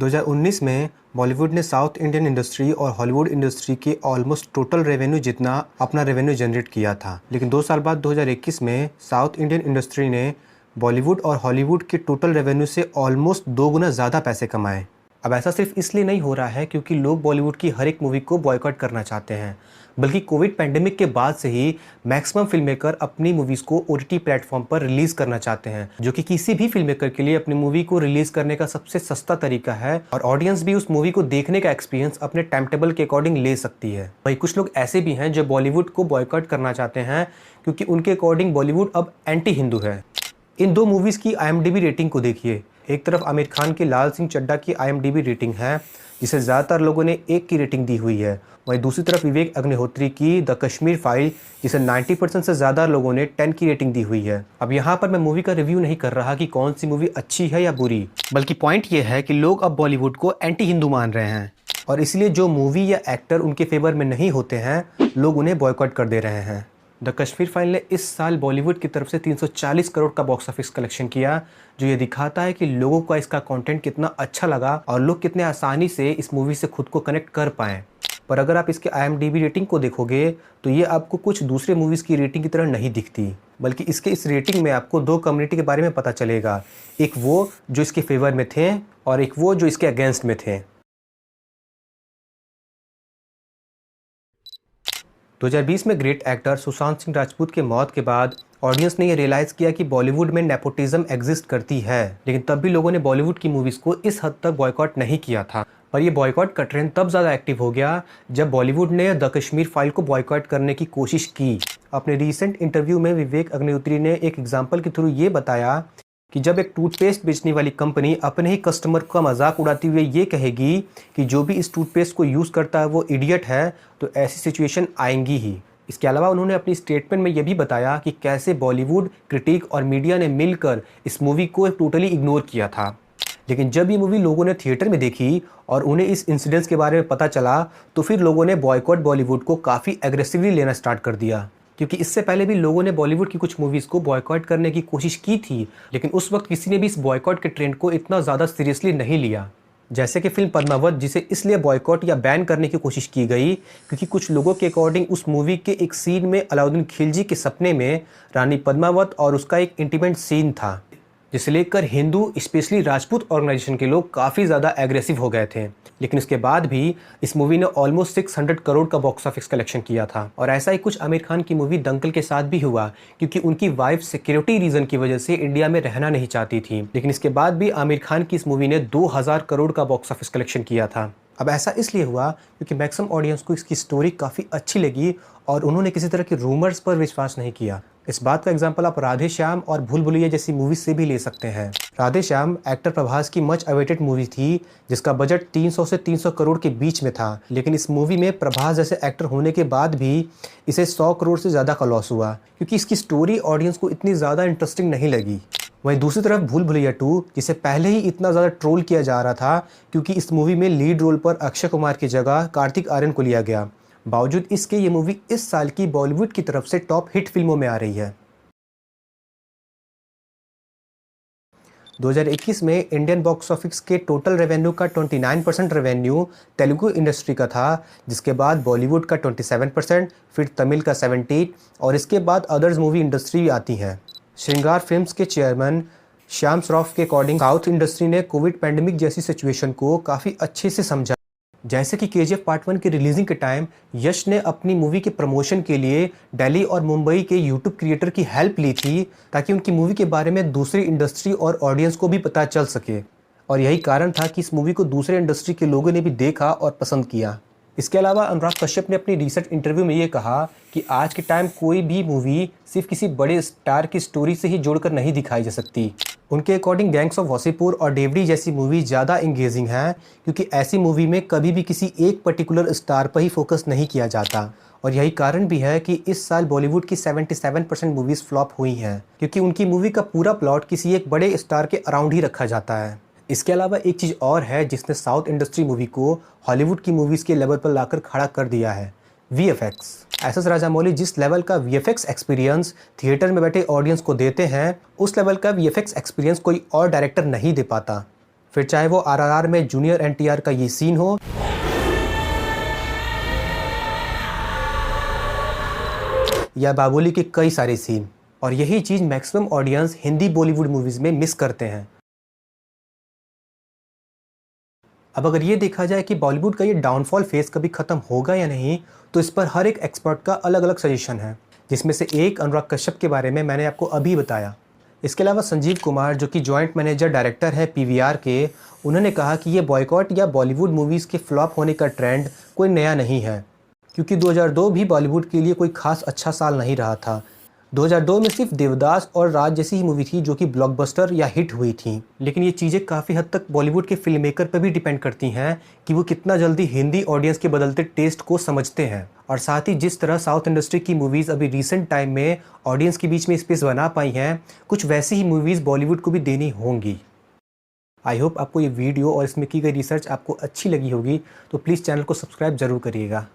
2019 में बॉलीवुड ने south Indian industry और हॉलीवुड इंडस्ट्री के ऑलमोस्ट टोटल रेवेन्यू जितना अपना रेवेन्यू जनरेट किया था, लेकिन 2 साल बाद 2021 में साउथ इंडियन इंडस्ट्री ने बॉलीवुड और हॉलीवुड के टोटल रेवेन्यू से ऑलमोस्ट 2 गुना ज़्यादा पैसे कमाए। अब ऐसा सिर्फ इसलिए नहीं हो रहा है क्योंकि लोग बॉलीवुड की हर एक मूवी को बॉयकॉट करना चाहते हैं, बल्कि कोविड पैंडेमिक के बाद से ही मैक्सिमम फिल्म मेकर अपनी मूवीज़ को ओटीटी प्लेटफॉर्म पर रिलीज़ करना चाहते हैं, जो कि किसी भी फिल्म मेकर के लिए अपनी मूवी को रिलीज़ करने का सबसे सस्ता तरीका है और ऑडियंस भी उस मूवी को देखने का एक्सपीरियंस अपने टाइम टेबल के अकॉर्डिंग ले सकती है। वहीं कुछ लोग ऐसे भी हैं जो बॉलीवुड को बॉयकॉट करना चाहते हैं क्योंकि उनके अकॉर्डिंग बॉलीवुड अब एंटी हिंदू है। इन 2 मूवीज़ की IMDb रेटिंग को देखिए। एक तरफ आमिर खान की लाल सिंह चड्ढा की IMDb रेटिंग है जिसे ज़्यादातर लोगों ने 1 की रेटिंग दी हुई है। वहीं दूसरी तरफ विवेक अग्निहोत्री की द कश्मीर फाइल जिसे 90% से ज़्यादा लोगों ने 10 की रेटिंग दी हुई है। अब यहाँ पर मैं मूवी का रिव्यू नहीं कर रहा कि कौन सी मूवी अच्छी है या बुरी, बल्कि पॉइंट ये है कि लोग अब बॉलीवुड को एंटी हिंदू मान रहे हैं और इसलिए जो मूवी या एक्टर उनके फेवर में नहीं होते हैं लोग उन्हें बॉयकॉट कर दे रहे हैं। द कश्मीर फाइल ने इस साल बॉलीवुड की तरफ से 340 करोड़ का बॉक्स ऑफिस कलेक्शन किया, जो ये दिखाता है कि लोगों को इसका कंटेंट कितना अच्छा लगा और लोग कितने आसानी से इस मूवी से खुद को कनेक्ट कर पाएँ। पर अगर आप इसके IMDb रेटिंग को देखोगे तो ये आपको कुछ दूसरे मूवीज़ की रेटिंग की तरह नहीं दिखती, बल्कि इसके इस रेटिंग में आपको 2 कम्युनिटी के बारे में पता चलेगा। एक वो जो इसके फेवर में थे और एक वो जो इसके अगेंस्ट में थे। 2020 में ग्रेट एक्टर सुशांत सिंह राजपूत की मौत के बाद ऑडियंस ने ये रियलाइज़ किया कि बॉलीवुड में नेपोटिज्म एग्जिस्ट करती है, लेकिन तब भी लोगों ने बॉलीवुड की मूवीज़ को इस हद तक बॉयकॉट नहीं किया था। पर ये बॉयकॉट का ट्रेंड तब ज़्यादा एक्टिव हो गया जब बॉलीवुड ने द कश्मीर फाइल को बॉयकॉट करने की कोशिश की। अपने रीसेंट इंटरव्यू में विवेक अग्निहोत्री ने एक एग्जाम्पल के थ्रू ये बताया कि जब एक टूथपेस्ट बेचने वाली कंपनी अपने ही कस्टमर का मजाक उड़ाते हुए ये कहेगी कि जो भी इस टूथपेस्ट को यूज़ करता है वो इडियट है, तो ऐसी सिचुएशन आएंगी ही। इसके अलावा उन्होंने अपनी स्टेटमेंट में यह भी बताया कि कैसे बॉलीवुड क्रिटिक और मीडिया ने मिलकर इस मूवी को टोटली इग्नोर किया था, लेकिन जब ये मूवी लोगों ने थिएटर में देखी और उन्हें इस इंसिडेंट्स के बारे में पता चला तो फिर लोगों ने बॉयकॉट बॉलीवुड को काफ़ी एग्रेसिवली लेना स्टार्ट कर दिया। क्योंकि इससे पहले भी लोगों ने बॉलीवुड की कुछ मूवीज़ को बॉयकॉट करने की कोशिश की थी, लेकिन उस वक्त किसी ने भी इस बॉयकॉट के ट्रेंड को इतना ज़्यादा सीरियसली नहीं लिया। जैसे कि फिल्म पद्मावत, जिसे इसलिए बॉयकॉट या बैन करने की कोशिश की गई क्योंकि कुछ लोगों के अकॉर्डिंग उस मूवी के एक सीन में अलाउद्दीन खिलजी के सपने में रानी पद्मावत और उसका एक इंटीमेट सीन था, जिसे लेकर हिंदू स्पेशली राजपूत ऑर्गेनाइजेशन के लोग काफ़ी ज़्यादा एग्रेसिव हो गए थे। लेकिन इसके बाद भी इस मूवी ने ऑलमोस्ट 600 करोड़ का बॉक्स ऑफिस कलेक्शन किया था। और ऐसा ही कुछ आमिर खान की मूवी दंगल के साथ भी हुआ, क्योंकि उनकी वाइफ सिक्योरिटी रीज़न की वजह से इंडिया में रहना नहीं चाहती थी, लेकिन इसके बाद भी आमिर खान की इस मूवी ने 2000 करोड़ का बॉक्स ऑफिस कलेक्शन किया था। अब ऐसा इसलिए हुआ क्योंकि मैक्सिमम ऑडियंस को इसकी स्टोरी काफ़ी अच्छी लगी और उन्होंने किसी तरह के रूमर्स पर विश्वास नहीं किया। इस बात का एग्जांपल आप राधे श्याम और भूल भुलैया जैसी मूवीज से भी ले सकते हैं। राधे श्याम एक्टर प्रभास की मच अवेटेड मूवी थी जिसका बजट 300 से 300 करोड़ के बीच में था, लेकिन इस मूवी में प्रभास जैसे एक्टर होने के बाद भी इसे 100 करोड़ से ज़्यादा का लॉस हुआ क्योंकि इसकी स्टोरी ऑडियंस को इतनी ज़्यादा इंटरेस्टिंग नहीं लगी। वहीं दूसरी तरफ भूल भुलैया 2, जिसे पहले ही इतना ज़्यादा ट्रोल किया जा रहा था क्योंकि इस मूवी में लीड रोल पर अक्षय कुमार की जगह कार्तिक आर्यन को लिया गया, बावजूद इसके ये मूवी इस साल की बॉलीवुड की तरफ से टॉप हिट फिल्मों में आ रही है। 2021 में इंडियन बॉक्स ऑफिस के टोटल रेवेन्यू का 29% रेवेन्यू तेलुगु इंडस्ट्री का था, जिसके बाद बॉलीवुड का 27%, फिर तमिल का 17% और इसके बाद अदर्स मूवी इंडस्ट्री आती हैं। श्रृंगार फिल्म्स के चेयरमैन श्याम श्रॉफ के अकॉर्डिंग साउथ इंडस्ट्री ने कोविड पैंडेमिक जैसी सिचुएशन को काफ़ी अच्छे से समझा। जैसे कि KGF पार्ट 1 के रिलीजिंग के टाइम यश ने अपनी मूवी के प्रमोशन के लिए दिल्ली और मुंबई के यूट्यूब क्रिएटर की हेल्प ली थी ताकि उनकी मूवी के बारे में दूसरी इंडस्ट्री और ऑडियंस को भी पता चल सके, और यही कारण था कि इस मूवी को दूसरे इंडस्ट्री के लोगों ने भी देखा और पसंद किया। इसके अलावा अनुराग कश्यप ने अपनी रिसेंट इंटरव्यू में ये कहा कि आज के टाइम कोई भी मूवी सिर्फ किसी बड़े स्टार की स्टोरी से ही जोड़कर नहीं दिखाई जा सकती। उनके अकॉर्डिंग गैंग्स ऑफ वासेपुर और डेवडी जैसी मूवी ज़्यादा इंगेजिंग है क्योंकि ऐसी मूवी में कभी भी किसी एक पर्टिकुलर स्टार पर ही फोकस नहीं किया जाता, और यही कारण भी है कि इस साल बॉलीवुड की 77% मूवीज़ फ्लॉप हुई हैं क्योंकि उनकी मूवी का पूरा प्लॉट किसी एक बड़े स्टार के अराउंड ही रखा जाता है। इसके अलावा एक चीज़ और है जिसने साउथ इंडस्ट्री मूवी को हॉलीवुड की मूवीज़ के लेवल पर लाकर खड़ा कर दिया है, VFX। एस राजामौली जिस लेवल का VFX एक्सपीरियंस थिएटर में बैठे ऑडियंस को देते हैं, उस लेवल का VFX एक्सपीरियंस कोई और डायरेक्टर नहीं दे पाता। फिर चाहे वो RRR में जूनियर NTR का ये सीन हो या बाहुबली के कई सारे सीन। और यही चीज़ maximum audience Hindi Bollywood movies में मिस करते हैं। अब अगर ये देखा जाए कि बॉलीवुड का ये डाउनफॉल फेज कभी ख़त्म होगा या नहीं, तो इस पर हर एक एक्सपर्ट का अलग अलग सजेशन है, जिसमें से एक अनुराग कश्यप के बारे में मैंने आपको अभी बताया। इसके अलावा संजीव कुमार, जो कि जॉइंट मैनेजर डायरेक्टर है PVR के, उन्होंने कहा कि ये बॉयकॉट या बॉलीवुड मूवीज़ के फ्लॉप होने का ट्रेंड कोई नया नहीं है, क्योंकि 2002 भी बॉलीवुड के लिए कोई खास अच्छा साल नहीं रहा था। 2002 में सिर्फ देवदास और राज जैसी ही मूवी थी जो कि ब्लॉकबस्टर या हिट हुई थी। लेकिन ये चीज़ें काफ़ी हद तक बॉलीवुड के फिल्म मेकर पर भी डिपेंड करती हैं कि वो कितना जल्दी हिंदी ऑडियंस के बदलते टेस्ट को समझते हैं, और साथ ही जिस तरह साउथ इंडस्ट्री की मूवीज़ अभी रिसेंट टाइम में ऑडियंस के बीच में स्पेस बना पाई हैं, कुछ वैसी ही मूवीज़ बॉलीवुड को भी देनी होंगी। आई होप आपको ये वीडियो और इसमें की गई रिसर्च आपको अच्छी लगी होगी, तो प्लीज़ चैनल को सब्सक्राइब ज़रूर करिएगा।